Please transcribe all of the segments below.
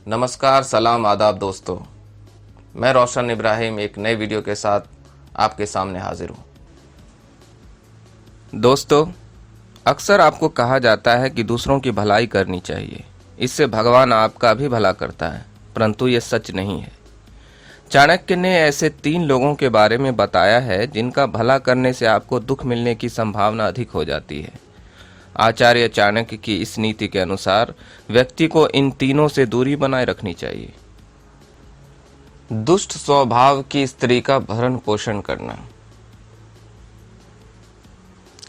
नमस्कार, सलाम, आदाब दोस्तों। मैं रोशन इब्राहिम एक नए वीडियो के साथ आपके सामने हाजिर हूँ। दोस्तों, अक्सर आपको कहा जाता है कि दूसरों की भलाई करनी चाहिए, इससे भगवान आपका भी भला करता है, परंतु ये सच नहीं है। चाणक्य ने ऐसे 3 लोगों के बारे में बताया है जिनका भला करने से आपको दुख मिलने की संभावना अधिक हो जाती है। आचार्य चाणक्य की इस नीति के अनुसार व्यक्ति को इन तीनों से दूरी बनाए रखनी चाहिए। दुष्ट स्वभाव की स्त्री का भरण पोषण करना।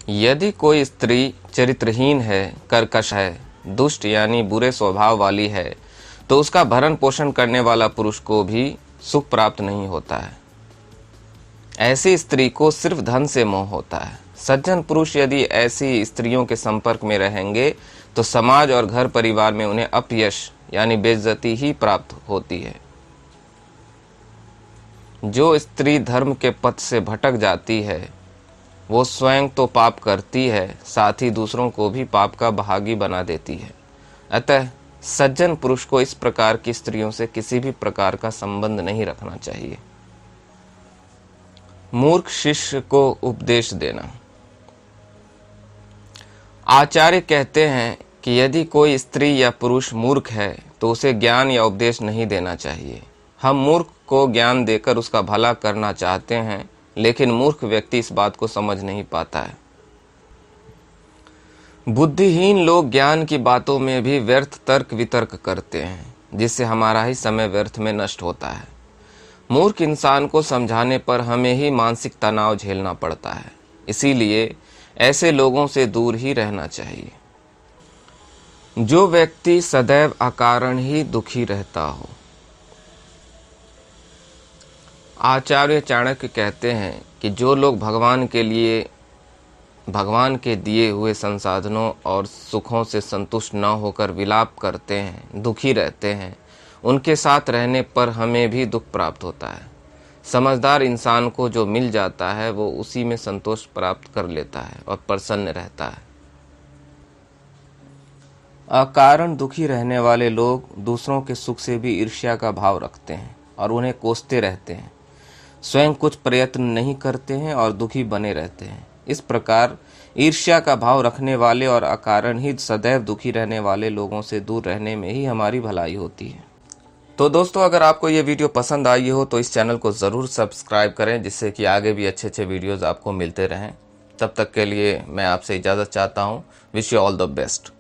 यदि कोई स्त्री चरित्रहीन है, कर्कश है, दुष्ट यानी बुरे स्वभाव वाली है, तो उसका भरण पोषण करने वाला पुरुष को भी सुख प्राप्त नहीं होता है। ऐसी स्त्री को सिर्फ धन से मोह होता है। सज्जन पुरुष यदि ऐसी स्त्रियों के संपर्क में रहेंगे तो समाज और घर परिवार में उन्हें अपयश यानी बेइज्जती ही प्राप्त होती है। जो स्त्री धर्म के पथ से भटक जाती है वो स्वयं तो पाप करती है, साथ ही दूसरों को भी पाप का भागी बना देती है। अतः सज्जन पुरुष को इस प्रकार की स्त्रियों से किसी भी प्रकार का संबंध नहीं रखना चाहिए। मूर्ख शिष्य को उपदेश देना। आचार्य कहते हैं कि यदि कोई स्त्री या पुरुष मूर्ख है तो उसे ज्ञान या उपदेश नहीं देना चाहिए। हम मूर्ख को ज्ञान देकर उसका भला करना चाहते हैं, लेकिन मूर्ख व्यक्ति इस बात को समझ नहीं पाता है। बुद्धिहीन लोग ज्ञान की बातों में भी व्यर्थ तर्क वितर्क करते हैं, जिससे हमारा ही समय व्यर्थ में नष्ट होता है। मूर्ख इंसान को समझाने पर हमें ही मानसिक तनाव झेलना पड़ता है, इसीलिए ऐसे लोगों से दूर ही रहना चाहिए। जो व्यक्ति सदैव अकारण ही दुखी रहता हो। आचार्य चाणक्य कहते हैं कि जो लोग भगवान के दिए हुए संसाधनों और सुखों से संतुष्ट न होकर विलाप करते हैं, दुखी रहते हैं, उनके साथ रहने पर हमें भी दुख प्राप्त होता है। समझदार इंसान को जो मिल जाता है वो उसी में संतोष प्राप्त कर लेता है और प्रसन्न रहता है। अकारण दुखी रहने वाले लोग दूसरों के सुख से भी ईर्ष्या का भाव रखते हैं और उन्हें कोसते रहते हैं। स्वयं कुछ प्रयत्न नहीं करते हैं और दुखी बने रहते हैं। इस प्रकार ईर्ष्या का भाव रखने वाले और अकारण ही सदैव दुखी रहने वाले लोगों से दूर रहने में ही हमारी भलाई होती है। तो दोस्तों, अगर आपको ये वीडियो पसंद आई हो तो इस चैनल को ज़रूर सब्सक्राइब करें, जिससे कि आगे भी अच्छे वीडियोज़ आपको मिलते रहें। तब तक के लिए मैं आपसे इजाज़त चाहता हूँ। Wish you all the best.